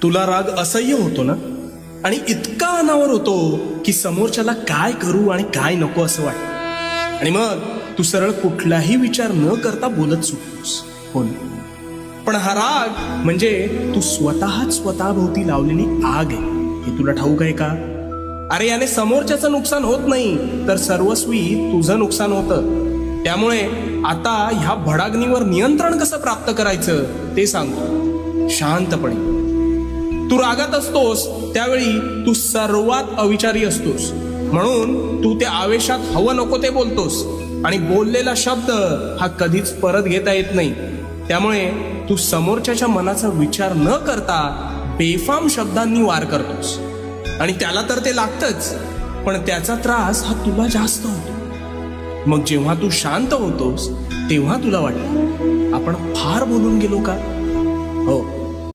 तुला राग असह्य होतो ना, आणि इतका अनावर होतो की समोरच्याला काय करू आणि काय नको असं वाटतं, आणि मग तू सरळ कुठलाही विचार न करता बोलत सुटतोस. हो ना? पण हा राग म्हणजे तू स्वतःच स्वतःभोवती लावलेली आग आहे, हे तुला ठाऊक आहे का? अरे याने समोरच्याचं नुकसान होत नाही, तर सर्वस्वी तुझं नुकसान होतं. त्यामुळे आता ह्या भडाग्नीवर नियंत्रण कसं प्राप्त करायचं ते सांगतो. शांतपणे. तू रागात असतोस त्यावेळी तू सर्वात अविचारी असतोस, म्हणून तू त्या आवेशात हवं नको ते बोलतोस, आणि बोललेला शब्द हा कधीच परत घेता येत नाही. त्यामुळे तू समोरच्याच्या मनाचा विचार न करता बेफाम शब्दांनी वार करतोस, आणि त्याला तर ते लागतंच, पण त्याचा त्रास हा तुला जास्त होतो. मग जेव्हा तू शांत होतोस तेव्हा तुला वाटतं आपण फार बोलून गेलो का? हो,